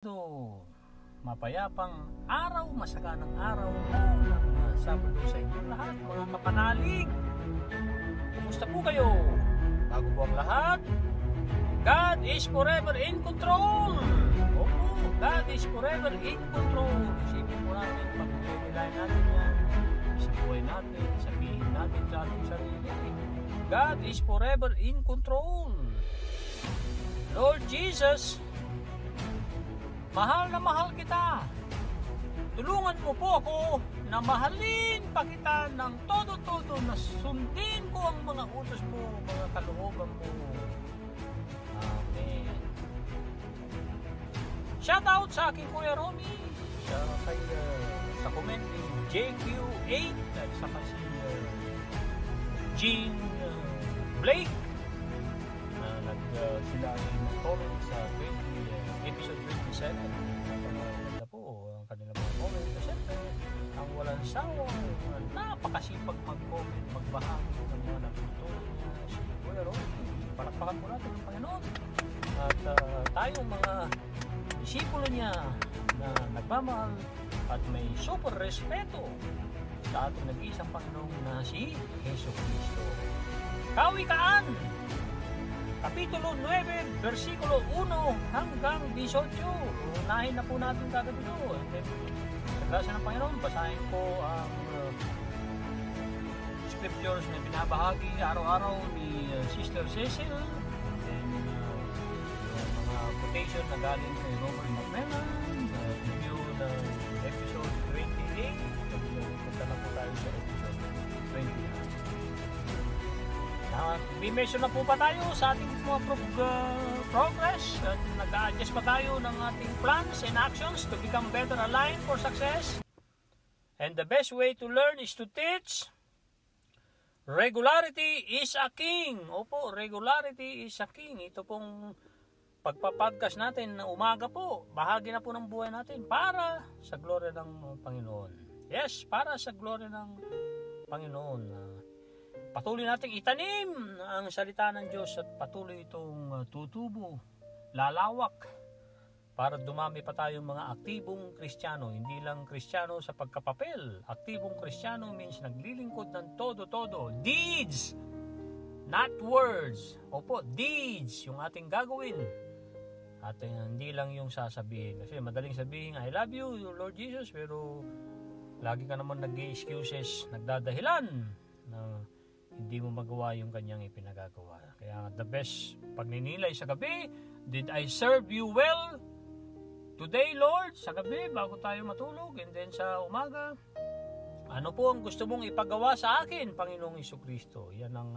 So, mapayapang araw, masaganang araw ng Sabado sa inyong lahat, mga kapanalig. Kumusta po kayo? Bago po ang lahat, God is forever in control. Opo, God is forever in control. Isipin po natin, pag nilalayan natin yan sa buhay natin, sabihin natin sa ating sarili, God is forever in control. Lord Jesus, mahal na mahal kita. Tulungan mo po ako na mahalin pa kita ng todo-todo, na sundin ko ang mga utos mo, mga kalooban mo. Amen. Shout out sa aking Kuya Romy, sa comment ni JQ8 at saka si Jean Blake na sila ay nag-comment sa episode 27. Maganda po ang kanilang mga comment. Siyempre, ang walang sawang napakasipag mag-comment, magbahagi ng mga natutunan niya si Kuya Romy. Palakpakan po natin ang Panginoon. At tayong mga disipulo niya na nagmamahal at may super respeto sa ating nag-iisang Panginoon na si Hesus Kristo. Kawikaan! Kapitulo 9, versikulo 1 hanggang 18. Unahin na po natin kagad ito. Sa grasya ng Panginoon, basahin ko ang scriptures na binabahagi araw-araw ni Sister Cecil. And mga quotation na galing kay Robert McMillan. Review ng episode 28. Punta na po tayo sa episode 29. May-mention na po pa tayo sa ating mga progress at nag-a-adjust pa tayo ng ating plans and actions to become better aligned for success. And the best way to learn is to teach. Regularity is a king. Opo, regularity is a king. Ito pong pagpapodcast natin na umaga po. Bahagi na po ng buhay natin para sa glory ng Panginoon. Yes, para sa glory ng Panginoon. Patuloy nating itanim ang salita ng Diyos at patuloy itong tutubo, lalawak para dumami pa tayong mga aktibong Kristiyano. Hindi lang Kristiyano sa pagkapapel. Aktibong Kristiyano means naglilingkod ng todo-todo. Deeds, not words. Opo, deeds, yung ating gagawin. At hindi lang yung sasabihin. Kasi madaling sabihin, I love you, Lord Jesus, pero lagi ka naman nag-excuses, nagdadahilan na hindi mo magawa yung kanyang ipinagagawa. Kaya the best pagninilay sa gabi, did I serve you well today, Lord? Sa gabi, bago tayo matulog, and then sa umaga, ano po ang gusto mong ipagawa sa akin, Panginoong Jesucristo? Yan ang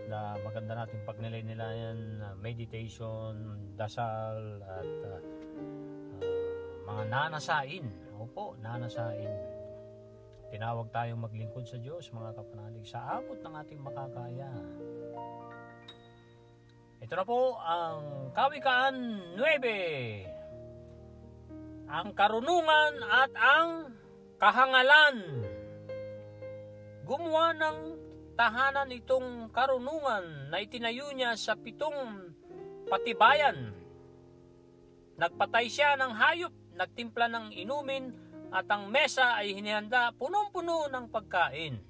na maganda nating pagnilay-nilayan, meditation, dasal, at mga nanasain. Opo, nanasain. Tinawag tayong maglingkod sa Diyos, mga kapanalig, sa abot ng ating makakaya. Ito na po ang Kawikaan 9. Ang karunungan at ang kahangalan. Gumawa ng tahanan itong karunungan na itinayo niya sa 7 patibayan. Nagpatay siya ng hayop, nagtimpla ng inumin, at ang mesa ay hinihanda punong-puno ng pagkain.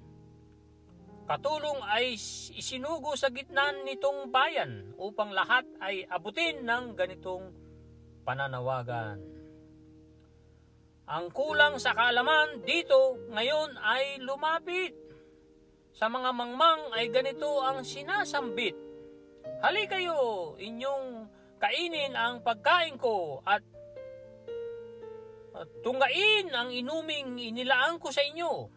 Katulong ay isinugo sa gitna nitong bayan upang lahat ay abutin ng ganitong pananawagan. Ang kulang sa kaalaman dito ngayon ay lumapit. Sa mga mangmang ay ganito ang sinasambit. Halika kayo, inyong kainin ang pagkain ko at tunggain ang inuming inilaan ko sa inyo.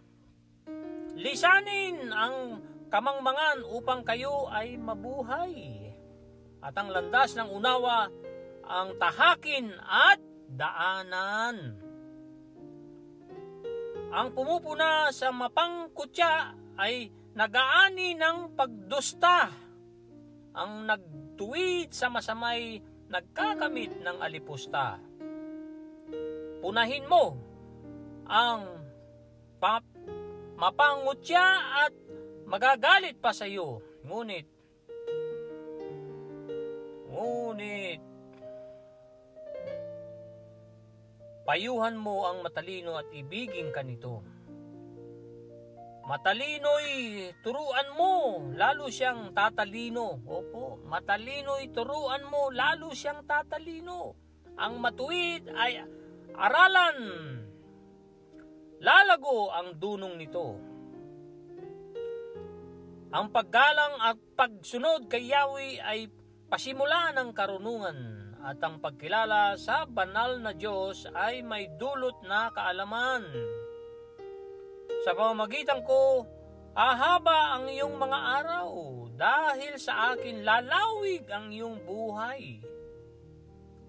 Lisanin ang kamangmangan upang kayo ay mabuhay. At ang landas ng unawa ang tahakin at daanan. Ang pumupuna sa mapangkutya ay nag-aani ng pagdusta. Ang nagtuwid sa masamay nagkakamit ng alipusta. Punahin mo ang mapangutya at magagalit pa sa iyo. Ngunit Payuhan mo ang matalino at ibigin ka nito. Matalino'y turuan mo, lalo siyang tatalino. Opo, matalino'y turuan mo, lalo siyang tatalino. Ang matuwid ay aralan. Lalago ang dunong nito. Ang paggalang at pagsunod kay Yahweh ay pasimula ng karunungan, at ang pagkilala sa banal na Diyos ay may dulot na kaalaman. Sa pamamagitan ko, ahaba ang iyong mga araw, dahil sa akin lalawig ang iyong buhay.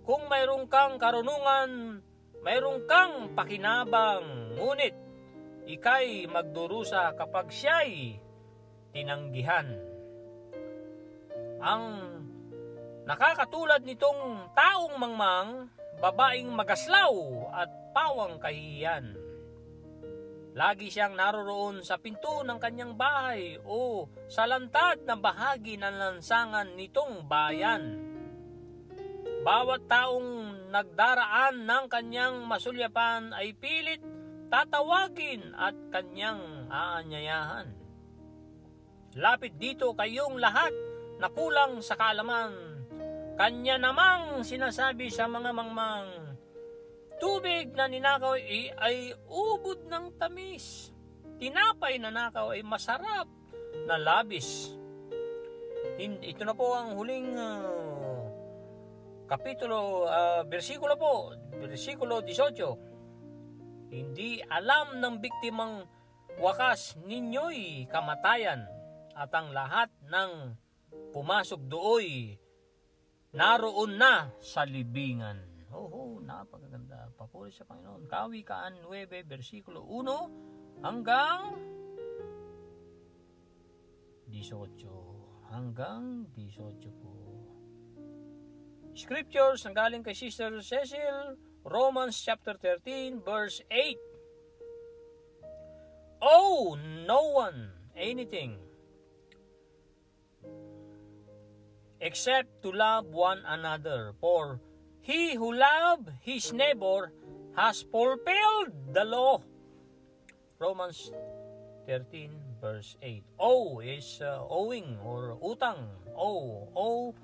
Kung mayroon kang karunungan, mayroon kang pakinabang, ngunit ika'y magdurusa kapag siya'y tinanggihan. Ang nakakatulad nitong taong mangmang, babaeng magaslaw at pawang kahihiyan. Lagi siyang naroroon sa pinto ng kanyang bahay o sa lantad na bahagi ng lansangan nitong bayan. Bawat taong nagdaraan ng kanyang masulyapan ay pilit tatawagin at kanyang aanyayahan. Lapit dito kayong lahat na kulang sa kaalaman. Kanya namang sinasabi sa mga mangmang, tubig na ninakaw ay ubod ng tamis. Tinapay na nakaw ay masarap na labis. Ito na po ang huling versikulo 18. Hindi alam ng biktimang wakas ninyo'y kamatayan, at ang lahat ng pumasok dooy naroon na sa libingan. Napakaganda. Papuri sa Panginoon. Kawikaan 9, versikulo 1 hanggang 18. Hanggang 18 po. Scriptures ang galing kay Sister Cecil, Romans chapter 13, verse 8. Oh, no one, anything, except to love one another, for he who loves his neighbor has fulfilled the law. Romans 13 verse 8. O is owing or utang. O-W-E.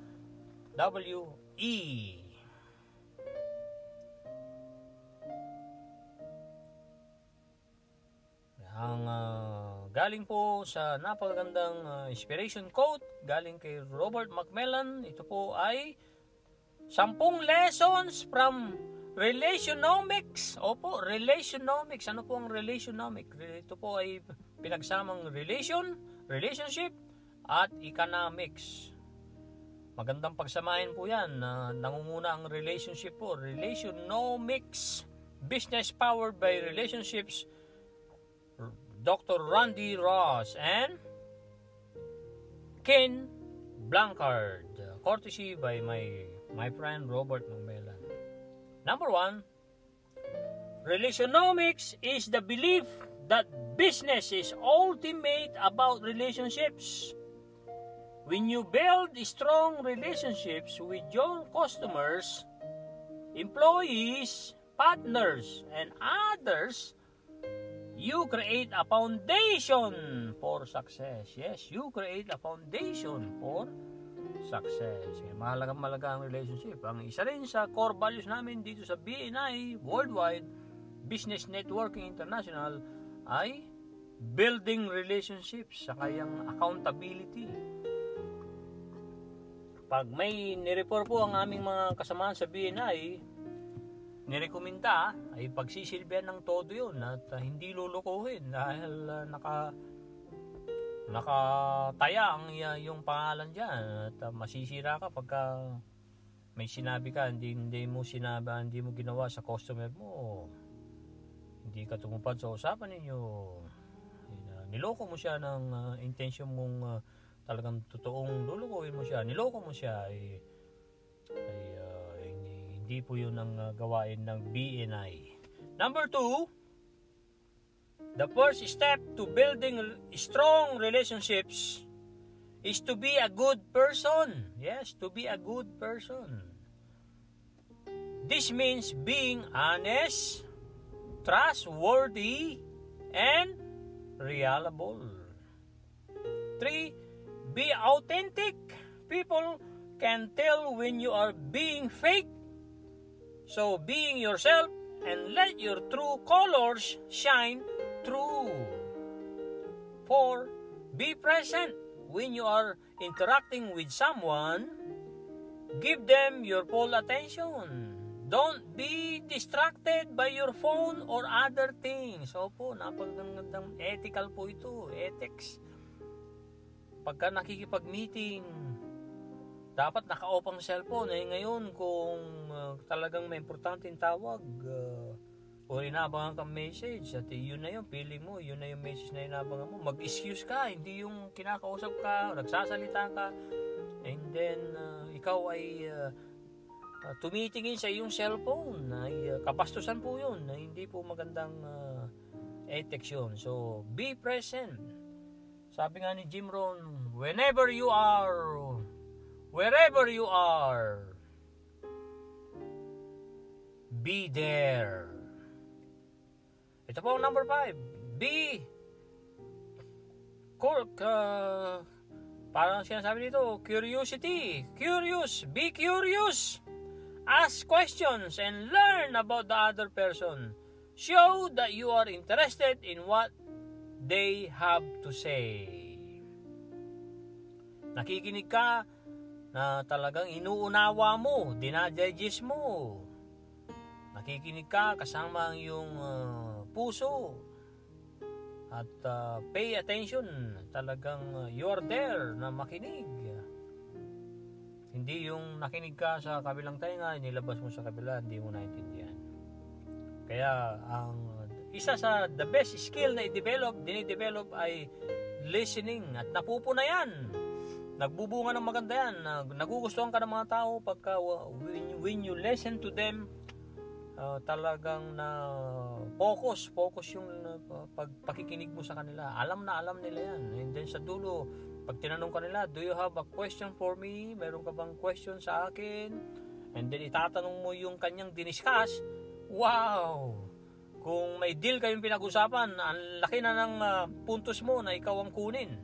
Ang galing po sa napakagandang inspiration quote galing kay Robert McMillan. Ito po ay 10 lessons from Relationomics. Opo, Relationomics. Ano po ang Relationomics? Ito po ay pinagsamang relationship, at economics. Magandang pagsamahin po yan. Nangunguna ang relationship po. Relationomics. Business powered by relationships. Dr. Randy Ross and Ken Blancard. Courtesy by my friend Robert McMillan. Number 1, Relationomics is the belief that business is ultimate about relationships. When you build strong relationships with your customers, employees, partners, and others, you create a foundation for success. Yes, you create a foundation for success. Mahalagang-mahalaga ang relationship. Ang isa rin sa core values namin dito sa BNI Worldwide Business Networking International ay building relationships sa kayang accountability. Pag may nireport po ang aming mga kasamahan sa BNI, nirekomenda ay pagsisilbihan ng todo yun at hindi lulukuhin dahil nakataya ang yung pangalan dyan at masisira ka pagka may sinabi ka, hindi mo ginawa sa customer mo, hindi ka tumupad sa usapan ninyo, niloko mo siya ng intensyon mong talagang totoong lulukuhin mo siya, niloko mo siya, hindi po yun ang gawain ng BNI. Number 2, the first step to building strong relationships is to be a good person. Yes, to be a good person. This means being honest, trustworthy, and reliable. 3. Be authentic. People can tell when you are being fake. So, being yourself and let your true colors shine through. 4. Be present. When you are interacting with someone, give them your full attention. Don't be distracted by your phone or other things. Opo, napagandang ethical po ito. Ethics. Pagka nakikipag-meeting, dapat naka-off ang cellphone. Ngayon, kung talagang may importanteng tawag, o inaabangan kang message, at yun na yun, pili mo, yun na yung message na inaabangan mo. Mag-excuse ka, hindi yung kinakausap ka, nagsasalita ka, and then, ikaw ay tumitingin sa iyong cellphone, ay kapastusan po yun, na hindi po magandang ethics yun. So, be present. Sabi nga ni Jim Rohn, wherever you are, be there. Ito po ang number 5. Parang sinasabi dito, curiosity. Be curious. Ask questions and learn about the other person. Show that you are interested in what they have to say. Nakikinig ka na talagang inuunawa mo, dinadigest mo. Nakikinig ka kasama ang iyong puso. At pay attention. Talagang you are there na makinig. Hindi yung nakinig ka sa kabilang tainga, nilabas mo sa kabila, hindi mo naintindihan. Kaya ang isa sa the best skill na dinidevelop ay listening. At napupuna yan. Nagbubunga ng maganda yan. Nagugustuhan ka ng mga tao pagka when you listen to them, talagang na focus yung pakikinig mo sa kanila. Alam nila yan. And then sa dulo, pag tinanong ka nila, do you have a question for me? Meron ka bang question sa akin? And then itatanong mo yung kanyang diniscuss. Wow! Kung may deal kayong pinag-usapan, ang laki na ng puntos mo na ikaw ang kunin.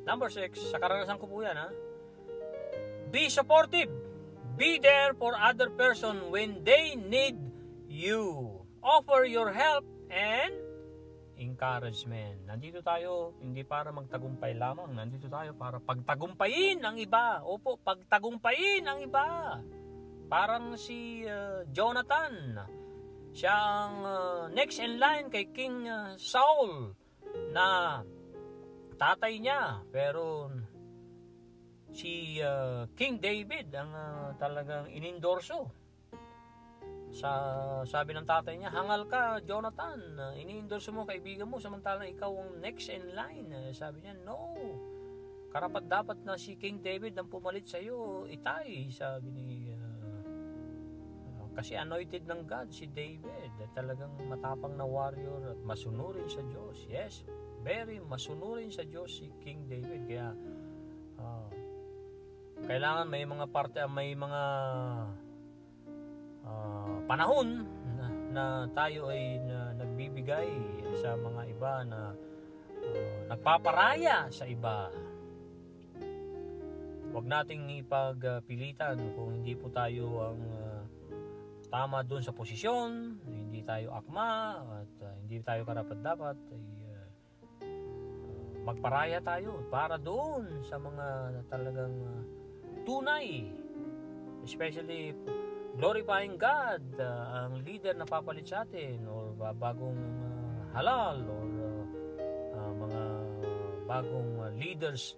Number 6, sa karanasan ko po yan, ha? Be supportive. Be there for other person when they need you. Offer your help and encouragement. Nandito tayo hindi para magtagumpay lamang. Nandito tayo para pagtagumpayin ang iba. Opo, pagtagumpayin ang iba. Parang si Jonathan. Siya ang next in line kay King Saul na tatay niya. Pero si King David ang talagang inendorso. Sabi ng tatay niya, hangal ka Jonathan, ini-endorse mo kaibigan mo samantalang ikaw ang next in line. Sabi niya, no, karapat dapat na si King David ang pumalit sa iyo, Itay. Sabi ni kasi anointed ng God si David, talagang matapang na warrior at masunurin sa Diyos. Yes, very masunurin sa Diyos si King David. Kaya kailangan may mga panahon na tayo ay nagbibigay sa mga iba na nagpaparaya sa iba. Huwag nating ipagpilitan kung hindi po tayo ang tama doon sa posisyon, hindi tayo akma at hindi tayo karapat-dapat, ay magparaya tayo para doon sa mga talagang tunay, especially glorifying God, ang leader na papalit sa atin, or bagong halal, or mga bagong leaders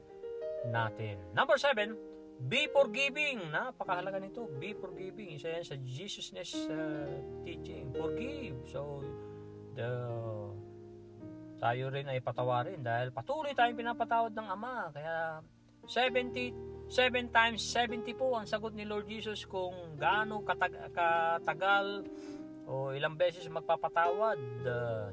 natin. Number 7, be forgiving. Napakahalaga nito. Be forgiving. Isa yan sa Jesusness teaching. Forgive. So, tayo rin ay patawarin dahil patuloy tayong pinapatawad ng Ama. Kaya 77 times 70 po ang sagot ni Lord Jesus kung gaano katagal o ilang beses magpapatawad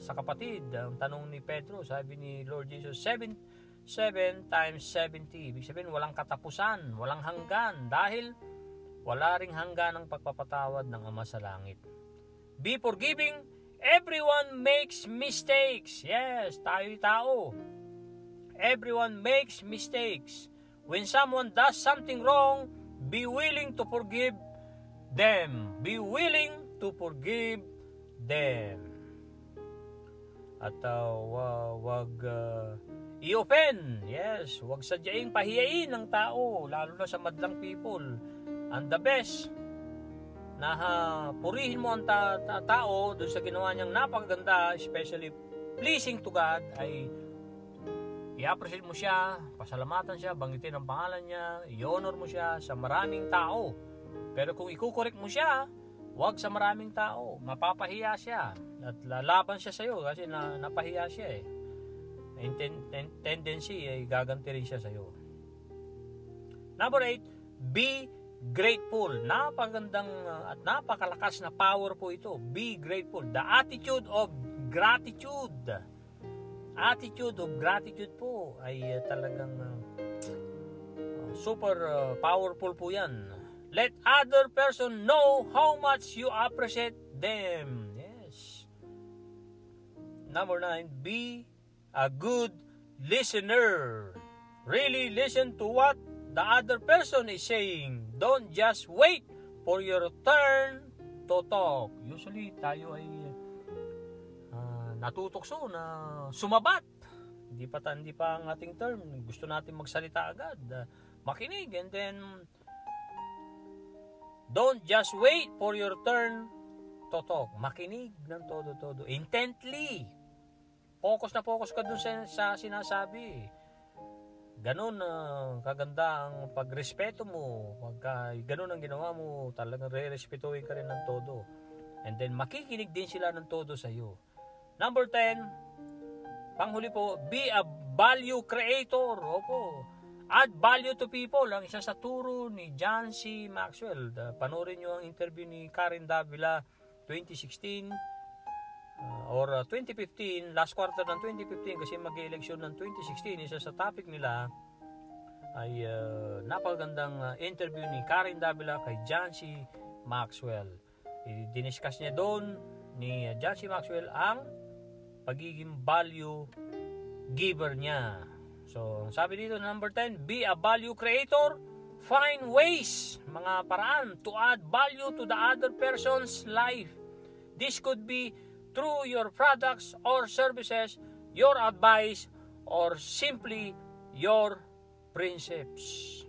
sa kapatid. Ang tanong ni Pedro, sabi ni Lord Jesus, 7 times 70. Ibig sabihin, walang katapusan, walang hanggan. Dahil wala ring hangganang pagpapatawad ng Ama sa langit. Be forgiving. Everyone makes mistakes. Yes, tayo'y tao. Everyone makes mistakes. When someone does something wrong, be willing to forgive them. Be willing to forgive them. At wag i-open. Yes, wag sadyaing pahiyain ng tao, lalo na sa madlang people. And the best na purihin mo ang tao doon sa ginawa niyang napakaganda, especially pleasing to God, ay i-appreciate mo siya, pasalamatan siya, banggitin ang pangalan niya, i-honor mo siya sa maraming tao. Pero kung ikukorek mo siya, wag sa maraming tao, mapapahiya siya at lalaban siya sa iyo kasi napahiya siya eh. Tendency ay gaganti rin siya sa iyo. Number 8, be grateful. Napagandang at napakalakas na power po ito. Be grateful. The attitude of gratitude. Attitude of gratitude po ay talagang super powerful po yan. Let other person know how much you appreciate them. Yes. Number 9, be a good listener. Really listen to what the other person is saying. Don't just wait for your turn to talk. Usually, tayo ay natutokso na sumabat. Hindi pa ang ating turn. Gusto natin magsalita agad. Makinig and then don't just wait for your turn to talk. Makinig ng todo-todo. Intently. Focus na focus ka dun sa sinasabi. Ganun kaganda ang pagrespeto mo. Pagka ganun ang ginawa mo, talagang re-respetuhin ka rin ng todo. And then makikinig din sila ng todo sa iyo. Number 10, panghuli po, be a value creator. Opo. Add value to people. Ang isa sa turo ni John C. Maxwell. Panoorin nyo ang interview ni Karen Davila 2016 or 2015, last quarter ng 2015 kasi mag-eleksyon ng 2016. Isa sa topic nila ay napakagandang interview ni Karen Davila kay John C. Maxwell. Diniscuss niya doon ni John C. Maxwell ang pagiging value giver niya. So, sabi dito number 10, be a value creator. Find ways, mga paraan to add value to the other person's life. This could be through your products or services, your advice, or simply your principles.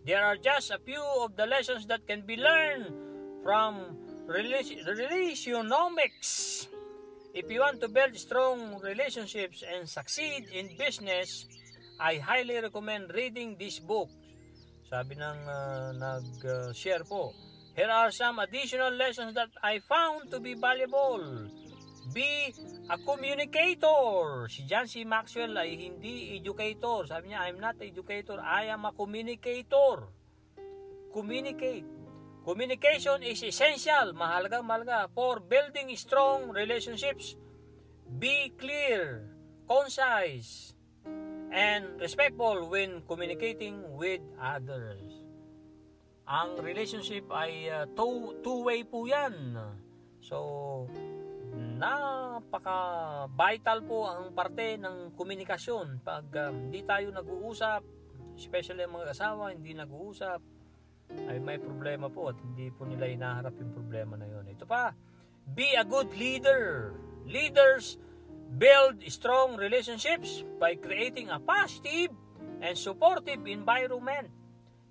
There are just a few of the lessons that can be learned from relationomics. If you want to build strong relationships and succeed in business, I highly recommend reading this book. Sabi ng nag-share po. Here are some additional lessons that I found to be valuable. Be a communicator. Si John C. Maxwell ay hindi educator. Sabi niya, I'm not an educator. I am a communicator. Communicate. Communication is essential, mahalaga for building strong relationships. Be clear, concise, and respectful when communicating with others. Ang relationship ay two-way po yan. So, napaka-vital po ang parte ng komunikasyon. Pag hindi tayo nag-uusap, especially ang mga asawa, hindi nag-uusap, ay may problema po at hindi po nila hinaharap yung problema na yun. Ito pa, be a good leader. Leaders build strong relationships by creating a positive and supportive environment.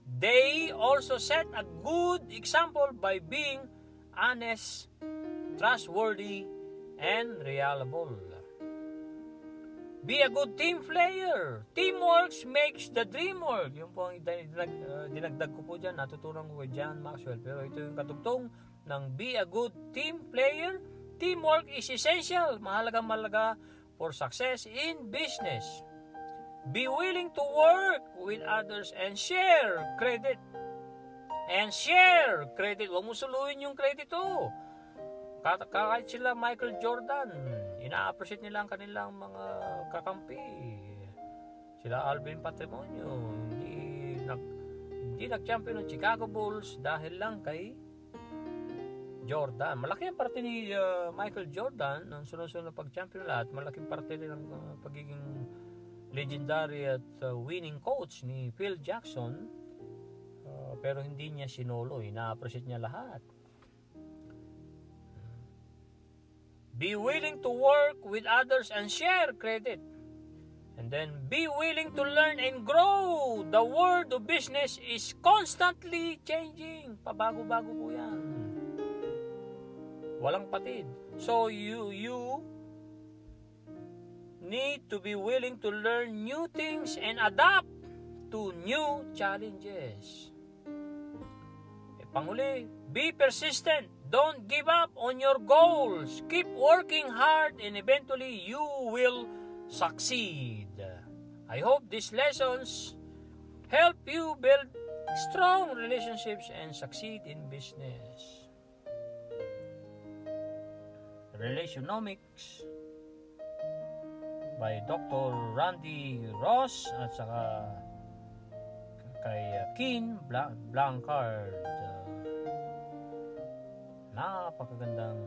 They also set a good example by being honest, trustworthy, and reliable. Be a good team player. Teamwork makes the dream work. Yung po ang dinagdag ko po dyan. Natutunan ko kay John Maxwell. Pero ito yung katugtong ng be a good team player. Teamwork is essential. Mahalaga for success in business. Be willing to work with others and share credit. Huwag mo suluhin yung credit to. Kahit sila Michael Jordan, ina-appreciate nila ang kanilang mga kakampi. Sila Alvin Patrimonio, hindi nag-champion ng Chicago Bulls dahil lang kay Jordan. Malaki ang parte ni Michael Jordan ng sunod-sunod na pag-champion lahat. Malaking parte rin ng pagiging legendary at winning coach ni Phil Jackson. Pero hindi niya sinolo. Na-appreciate niya lahat. Be willing to work with others and share credit. And then be willing to learn and grow. The world of business is constantly changing. Pabago-bago po yan. Walang patid. So you need to be willing to learn new things and adapt to new challenges. Panghuli, be persistent. Don't give up on your goals. Keep working hard and eventually you will succeed. I hope these lessons help you build strong relationships and succeed in business. Relationomics by Dr. Randy Ross at saka kay Ken Blancard. Napakagandang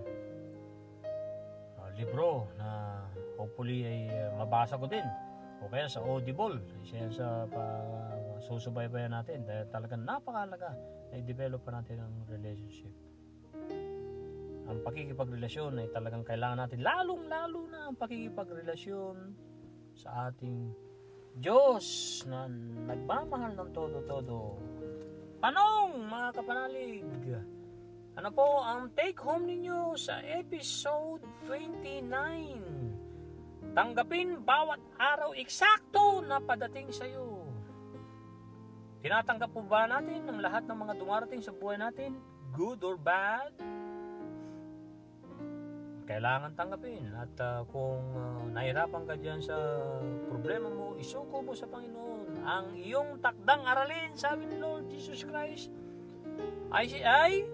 libro na hopefully ay mabasa ko din o kaya sa Audible. Isa yan sa susubaybayan natin dahil talagang napakahalaga na i-develop pa natin ang relationship. Ang pakikipagrelasyon ay talagang kailangan natin, lalong-lalo na ang pakikipagrelasyon sa ating Diyos na nagmamahal ng todo-todo. Panong mga kapanalig, ano po ang take home ninyo sa episode 29? Tanggapin bawat araw eksakto na padating sa iyo. Tinatanggap po ba natin ang lahat ng mga dumarating sa buhay natin, good or bad? Kailangan tanggapin. At kung nahirapan ka dyan sa problema mo, isuko mo sa Panginoon. Ang iyong takdang aralin, sabi ni Lord Jesus Christ, ay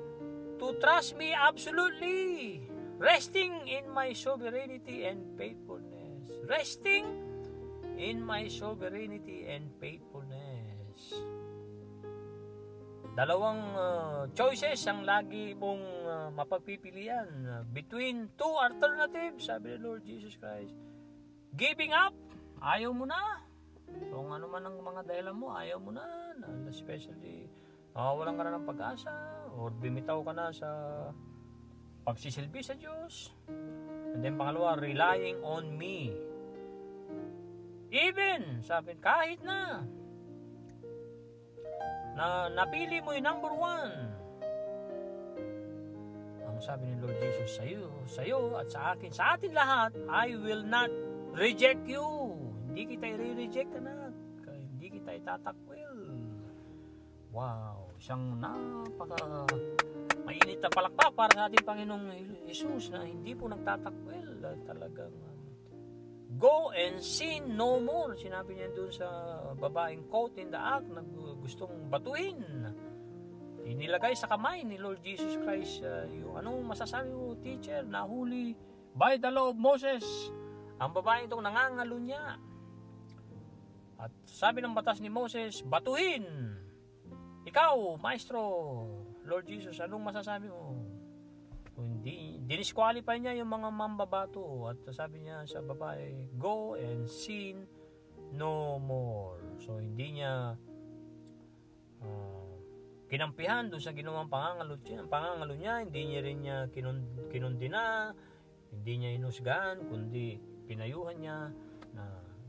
to trust me absolutely, resting in my sovereignty and faithfulness. Resting in my sovereignty and faithfulness. Dalawang choices ang lagi mong mapagpipilian between two alternatives, sabi ni Lord Jesus Christ. Giving up, ayaw mo na. So, kung ano man ang mga dahilan mo, ayaw mo na. Especially, walang ka na ng pag-asa or bimitaw ka na sa pagsisilbi sa Diyos. And then pangalawa, relying on me. Even, sabi, kahit na napili mo yung number one. Ang sabi ni Lord Jesus sa iyo at sa akin, sa atin lahat, I will not reject you. Hindi kita i-reject, anak. Hindi kita itatakwil. Wow, isang napaka mainit na palakpak para sa ating Panginoong Jesus na hindi po nagtatakwil. Talagang go and sin no more. Sinabi niya doon sa babaeng caught in the act na gustong batuhin. Inilagay sa kamay ni Lord Jesus Christ yung anong masasabi mo, teacher, nahuli by the law of Moses. Ang babaeng itong nangangalo niya. At sabi ng batas ni Moses, batuhin. Ikaw, maestro, Lord Jesus, anong masasabi mo? Hindi, dinisqualify niya yung mga mambabato at sabi niya sa babae, go and sin no more. So hindi niya kinampihan doon sa ginawang pangangalo niya, hindi niya rin niya kinundina, hindi niya inusgahan, kundi pinayuhan niya na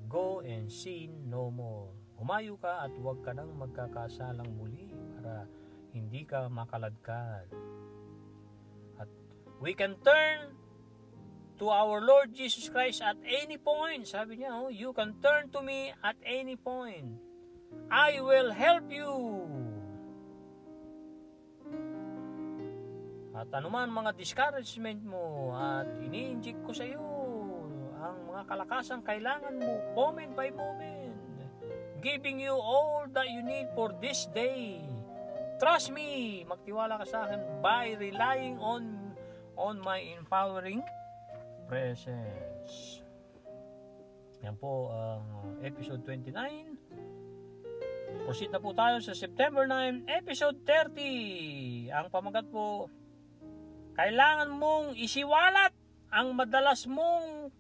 go and sin no more. Humayo ka at huwag ka nang magkakasalang muli para hindi ka makaladkad. At we can turn to our Lord Jesus Christ at any point. Sabi niya, you can turn to me at any point. I will help you. At anuman mga discouragement mo at ini-inject ko sa iyo ang mga kalakasang kailangan mo moment by moment, giving you all that you need for this day. Trust me, magtiwala ka sa akin by relying on my empowering presence. Yan po ang episode 29. Proceed na po tayo sa September 9, episode 30. Ang pamagat po, kailangan mong isiwalat ang madalas mong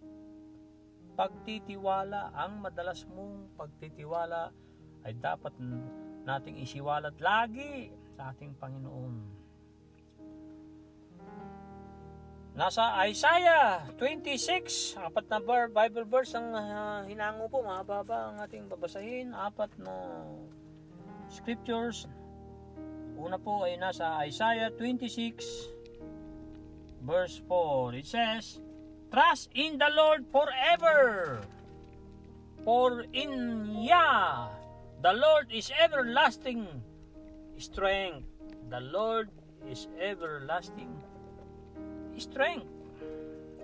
pagtitiwala. Ang madalas mong pagtitiwala ay dapat nating isiwalat lagi sa ating Panginoon. Nasa Isaiah 26, apat na Bible verse ang hinango po, mahaba ang ating babasahin, apat na scriptures. Una po ay nasa Isaiah 26 verse 4. It says, "Trust in the Lord forever, for in Yah the Lord is everlasting strength." The Lord is everlasting strength.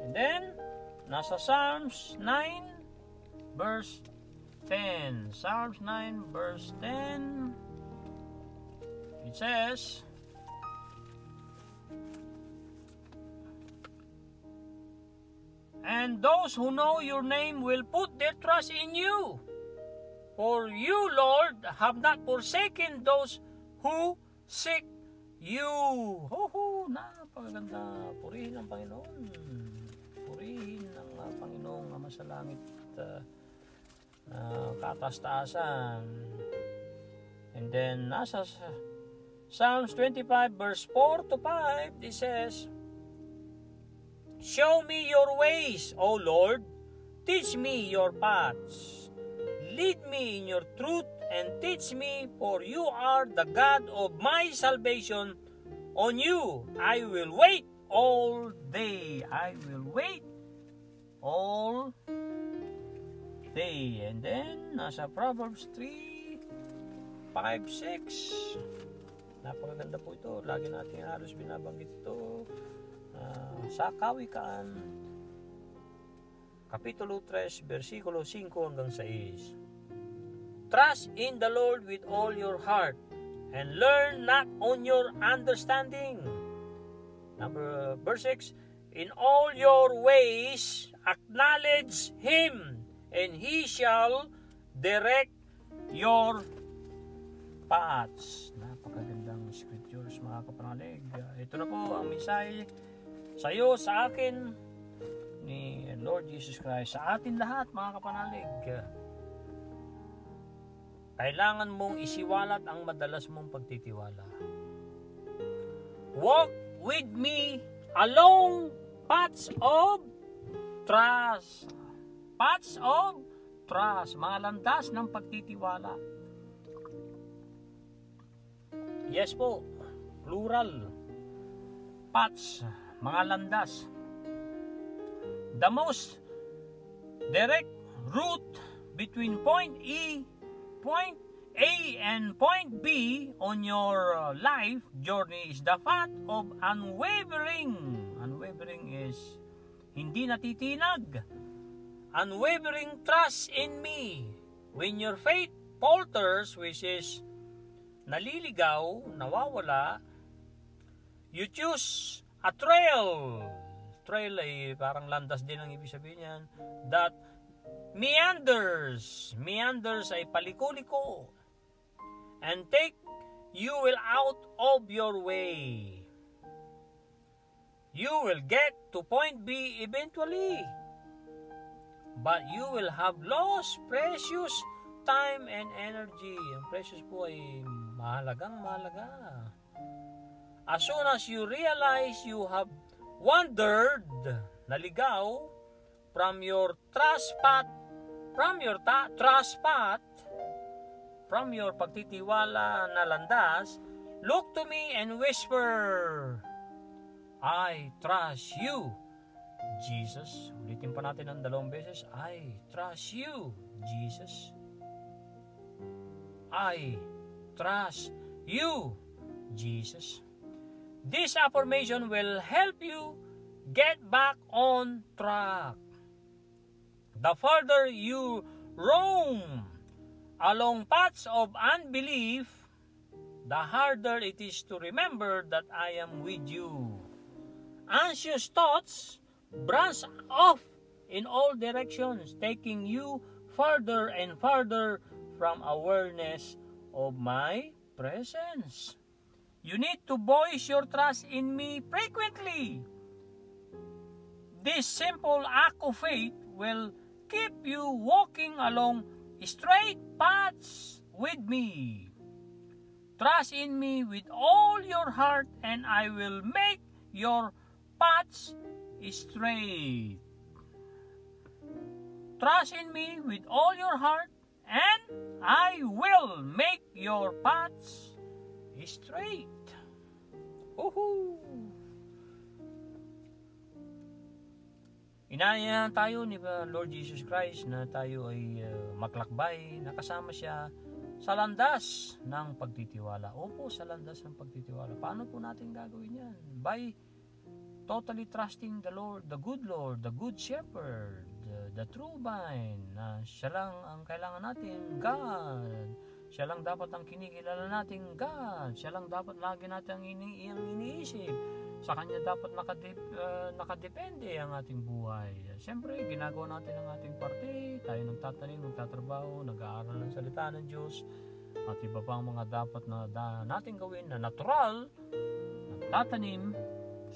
And then, nasa Psalms 9 verse 10. Psalms 9 verse 10. It says, "And those who know your name will put their trust in you. For you, Lord, have not forsaken those who seek you." Napakaganda. Purihin ang Panginoon. Purihin ang Panginoong Ama sa langit, kataas-taasan. And then, nasa Psalms 25 verse 4 to 5, it says, "Show me your ways, O Lord. Teach me your paths. Lead me in your truth and teach me, for you are the God of my salvation. On you I will wait all day." I will wait all day. And then, nasa Proverbs 3, 5, 6. Napakaganda po ito. Lagi natin halos binabanggit ito. Sa Kawikaan, Kapitulo 3, versikulo 5 hanggang 6. "Trust in the Lord with all your heart, and learn not on your understanding." Verse 6, "In all your ways acknowledge Him, and He shall direct your paths." Napakagandang scriptures, mga kapanalig. Ito na po ang mensahe sa iyo, sa akin, ni Lord Jesus Christ, sa atin lahat, mga kapanalig. Kailangan mong isiwalat ang madalas mong pagtitiwala. Walk with me along paths of trust. Paths of trust. Mga landas ng pagtitiwala. Yes po, plural. Paths, mga landas. The most direct route between point A and point B on your life journey is the path of unwavering. Unwavering is hindi natitinag. Unwavering trust in me. When your faith falters, which is naliligaw, nawawala, you choose a trail. Trail ay parang landas din ang ibig sabihin niyan. That meanders. Meanders ay paliko-liko. And take you will out of your way. You will get to point B eventually. But you will have lost precious time and energy. Ang precious po ay mahalagang mahalaga. As soon as you realize you have wandered, naligaw, from your trust path, from your pagtitiwala na landas, look to me and whisper, "I trust you, Jesus." Ulitin pa natin ng 2 beses. I trust you, Jesus. I trust you, Jesus. This affirmation will help you get back on track. The further you roam along paths of unbelief, the harder it is to remember that I am with you. Anxious thoughts branch off in all directions, taking you further and further from awareness of my presence. You need to voice your trust in me frequently. This simple act of faith will keep you walking along straight paths with me. Trust in me with all your heart, and I will make your paths straight. Trust in me with all your heart, and I will make your paths straight. Woohoo! Inayahan tayo ni Lord Jesus Christ na tayo ay maglakbay, nakasama siya sa landas ng pagtitiwala. Opo, sa landas ng pagtitiwala. Paano po natin gagawin yan? By totally trusting the Lord, the good shepherd, the true vine, na siya lang ang kailangan natin, God. Siya lang dapat ang kinikilala natin, God. Siya lang dapat lagi natin ang iniisip. Sa Kanya dapat nakadepende ang ating buhay. Siyempre, ginagawa natin ang ating parte. Tayo nagtatanim, nagtatrabaho, nag-aaral ng salita ng Diyos. At iba pang mga dapat na natin gawin na natural, nagtatanim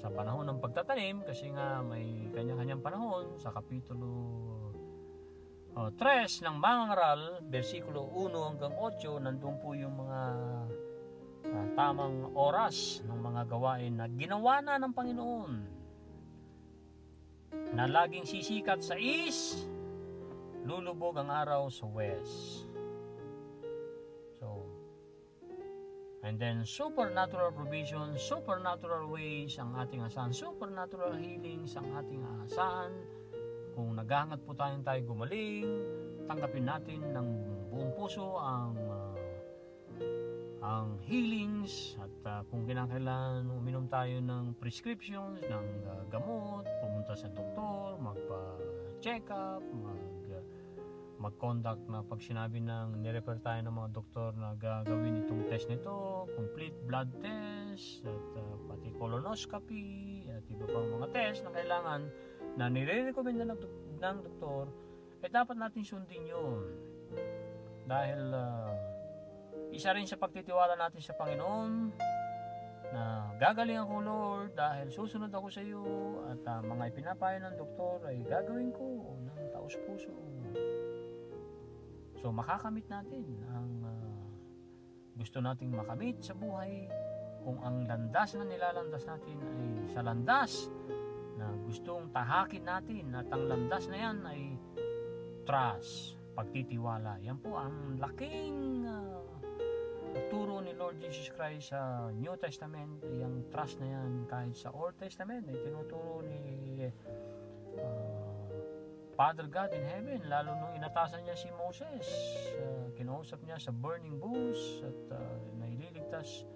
sa panahon ng pagtatanim, kasi nga may kanya-kanyang panahon. Sa Kapitulo 3 ng Mangaral, versikulo 1 hanggang 8, nandun po yung mga tamang oras ng mga gawain na ginawa na ng Panginoon, na laging sisikat sa east, lulubog ang araw sa west. So, and then supernatural provision, supernatural ways ang ating asahan, supernatural healings ang ating asahan. Kung naghahangat po tayo gumaling, tanggapin natin ng buong puso ang healings, at kung kinakailangan uminom tayo ng prescriptions, ng gamot, pumunta sa doktor, magpa-check up, mag-conduct na pag sinabi nirefer tayo ng mga doktor na gagawin itong test nito, complete blood test, at pati colonoscopy, at iba pang mga test na kailangan na nire-recommenda ng doktor, dapat natin sundin yun. Dahil isa rin sa pagtitiwala natin sa Panginoon na gagaling ako, Lord, dahil susunod ako sa iyo, at mga ipinapayo ng doktor ay gagawin ko ng taos puso. So makakamit natin ang gusto nating makamit sa buhay kung ang landas na nilalandas natin ay sa landas na gustong tahakin natin, at ang landas na yan ay trust, pagtitiwala. Yan po ang laking turo ni Lord Jesus Christ sa New Testament. Yung trust na yan, kahit sa Old Testament ay tinuturo ni Father God in heaven, lalo nung inatasan niya si Moses, kinausap niya sa burning bush, at naililigtas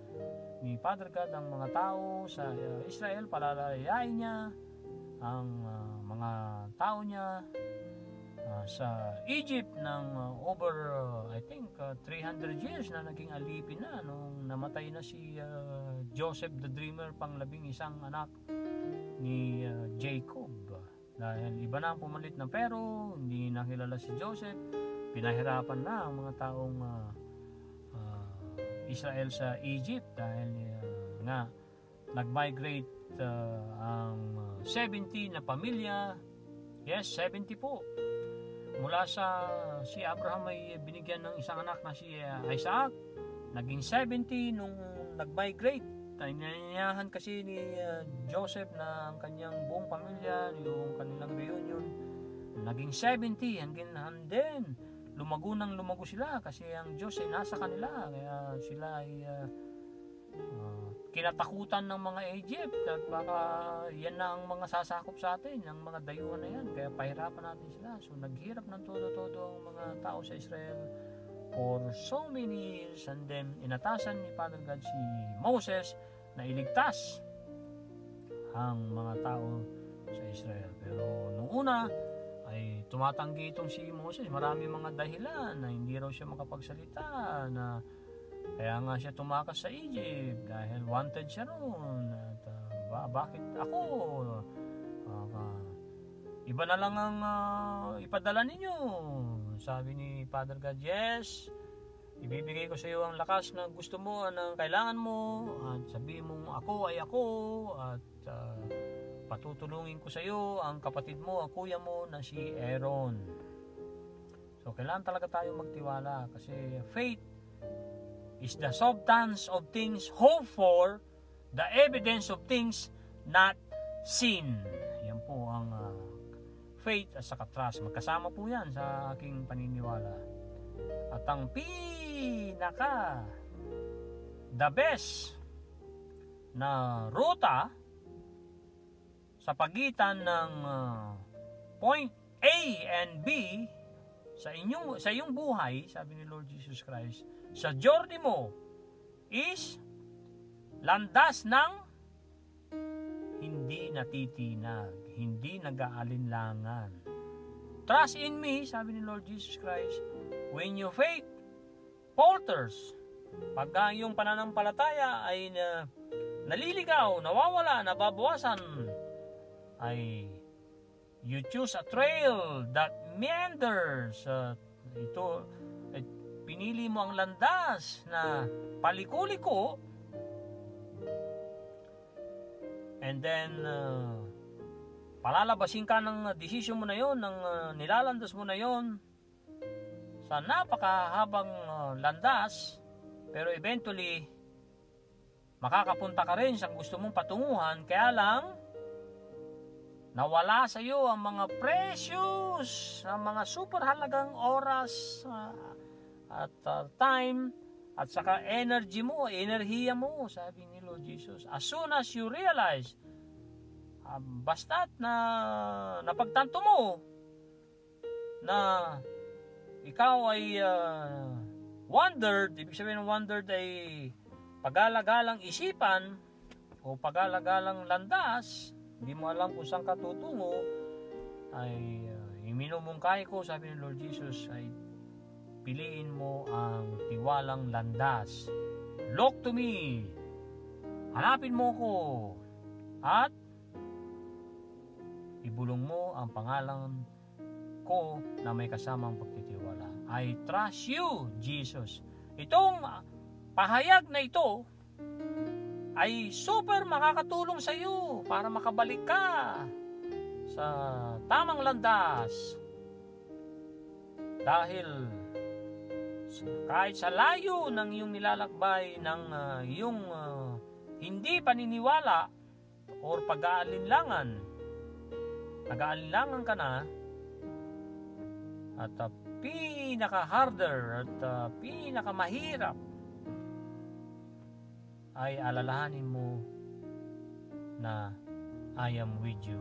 ni Father God ang mga tao sa Israel, palalayain niya ang mga tao niya sa Egypt ng over I think 300 years na naging alipin na nung namatay na si Joseph the Dreamer, pang-11 anak ni Jacob. Dahil iba na ang pumalit ng pero, hindi nakilala si Joseph, pinahirapan na ang mga taong Israel sa Egypt dahil nga nag-migrate ang 70 na pamilya. Yes, 70 po. Mula sa si Abraham ay binigyan ng isang anak na si Isaac, naging 70 nung nag-migrate. Inanyayahan kasi ni Joseph na ang kanyang buong pamilya, yung kanilang reunion, naging 70 and then lumago sila kasi ang Diyos ay nasa kanila, kaya sila ay kinatakutan ng mga Egypt, at baka yan na ang mga sasakop sa atin, ang mga dayuhan na yan, kaya pahirapan natin sila. So naghirap ng todo-todo ang mga tao sa Israel for so many years, and then inatasan ni Father God si Moses na iligtas ang mga tao sa Israel. Pero nung una ay tumatanggi itong si Moses, marami mga dahilan na hindi raw siya makapagsalita, na kaya nga siya tumakas sa Egypt dahil wanted siya roon, at bakit ako, iba na lang ang ipadala ninyo, sabi ni Father God. Yes, Ibibigay ko sa iyo ang lakas na gusto mo, na kailangan mo, at sabihin mong ako ay ako, at patutulungin ko sa iyo ang kapatid mo, ang kuya mo na si Aaron. So kailangan talaga tayo magtiwala, kasi faith is the substance of things hoped for, the evidence of things not seen. Yan po ang faith at saka trust. Magkasama po yan sa aking paniniwala. At ang the best na ruta sa pagitan ng point A and B sa iyong buhay, sabi ni Lord Jesus Christ, sa journey mo is landas ng hindi natitinag, hindi nag-aalinlangan. Trust in me, sabi ni Lord Jesus Christ, when your faith falters, pag yung pananampalataya ay naliligaw, nawawala, nababawasan, ay you choose a trail that meanders. Pinili mo ang landas na paliko-liko, and then palalabasin ka ng desisyon mo na yon, ng nilalandas mo na yon sa napakahabang landas, pero eventually makakapunta ka rin sa gusto mong patunguhan. Kaya lang nawala sa iyo ang mga precious, ang mga super halagang oras at time, at saka energy mo, enerhiya mo, sabi ni Lord Jesus. As soon as you realize, basta't na napagtanto mo na ikaw ay wandered, ibig sabihin ng wandered ay pagalagalang isipan o pagalagalang landas, hindi mo alam kung saan ka tutungo, ay iminumungkahi ko, sabi ni Lord Jesus, ay piliin mo ang tiwalang landas. Look to me, hanapin mo ko, at ibulong mo ang pangalan ko na may kasamang pagtitiwala. I trust you, Jesus. Itong pahayag na ito ay super makakatulong sa iyo para makabalik ka sa tamang landas. Dahil kahit sa layo ng iyong nilalakbay, ng iyong hindi paniniwala or pag-aalinlangan, nag-aalinlangan ka na, at pinaka-harder at pinaka-mahirap ay alalahanin mo na I am with you.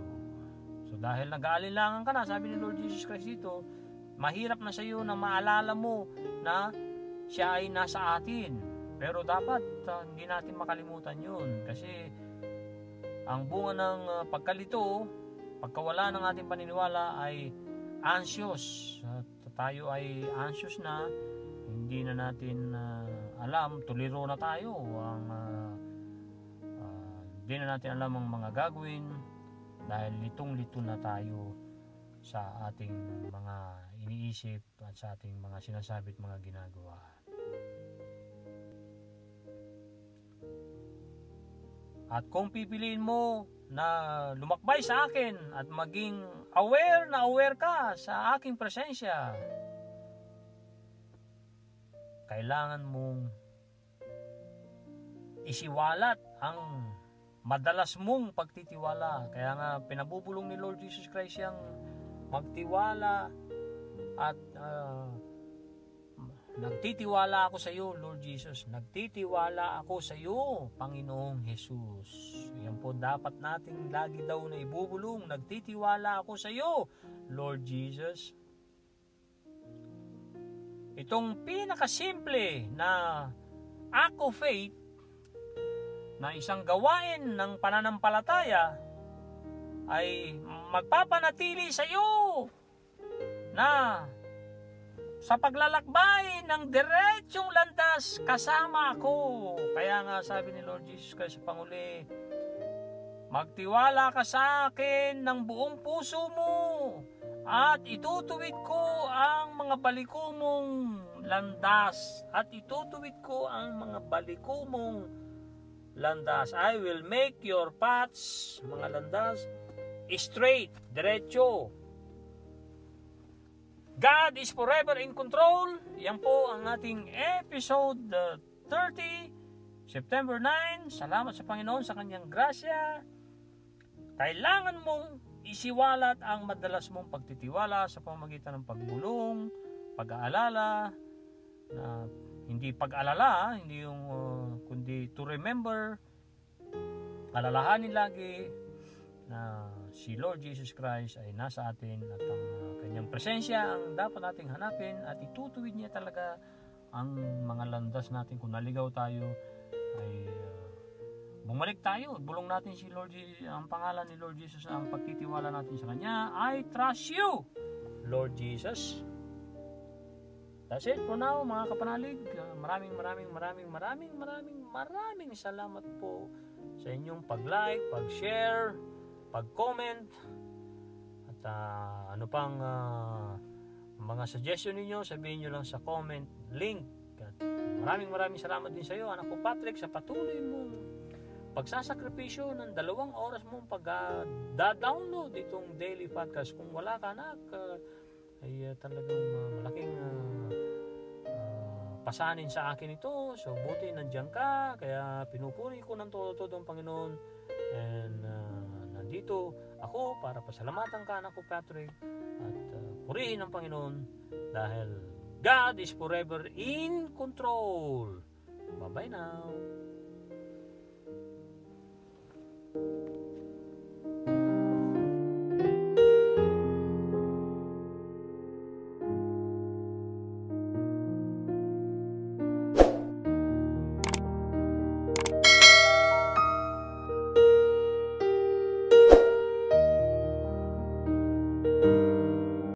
So dahil nag-aalinlangan ka na, sabi ni Lord Jesus Christ dito, mahirap na sa iyo na maalala mo na siya ay nasa atin. Pero dapat hindi natin makalimutan yun, kasi ang bunga ng pagkalito, pagkawala ng ating paniniwala ay anxious. At tayo ay anxious na, hindi na natin alam, tuliro na tayo, hindi na natin alam ang mga gagawin dahil litong-lito na tayo sa ating mga iniisip at sa ating mga sinasabi at mga ginagawa. At kung pipiliin mo na lumakbay sa akin at maging aware ka sa aking presensya, kailangan mong isiwalat ang madalas mong pagtitiwala. Kaya nga pinabubulong ni Lord Jesus Christ yang magtiwala at nagtitiwala ako sa iyo, Lord Jesus. Nagtitiwala ako sa iyo, Panginoong Jesus. Yan po dapat nating lagi daw na ibubulong. Nagtitiwala ako sa iyo, Lord Jesus. Itong pinakasimple na act of faith, na isang gawain ng pananampalataya, ay magpapanatili sa iyo na sa paglalakbay ng diretsong landas kasama ako. Kaya nga sabi ni Lord Jesus Christ sa panguli, magtiwala ka sa akin ng buong puso mo At itutuwid ko ang mga baliko mong landas. At itutuwid ko ang mga baliko mong landas. I will make your paths, mga landas, straight, diretso. God is forever in control. Yan po ang ating episode 30, September 9. Salamat sa Panginoon sa kanyang grasya. Kailangan mong isiwalat ang madalas mong pagtitiwala sa pamamagitan ng pagbulong, pag-aalala, na hindi pag-alala, hindi yung kundi to remember, alalahanin lagi na si Lord Jesus Christ ay nasa atin at ang kanyang presensya ang dapat nating hanapin at itutuwid niya talaga ang mga landas natin. Kung naligaw tayo ay bumalik tayo, bulong natin si Lord Jesus, ang pangalan ni Lord Jesus, ang pagtitiwala natin sa Kanya. I trust you, Lord Jesus. That's it for now, mga kapanalig. Maraming salamat po sa inyong pag-like, pag-share, pag-comment, at ano pang mga suggestion ninyo, sabihin nyo lang sa comment link. At maraming salamat din sa iyo, anak ko Patrick, sa patuloy mong pagsasakripisyo ng 2 oras mong pag-download itong daily podcast. Kung wala ka, anak, ay talagang malaking pasanin sa akin ito. So buti nandiyan ka, kaya pinupuri ko ng todo ang Panginoon. And nandito ako para pasalamatan ka, anak ko Patrick, at purihin ang Panginoon dahil God is forever in control. Bye bye now.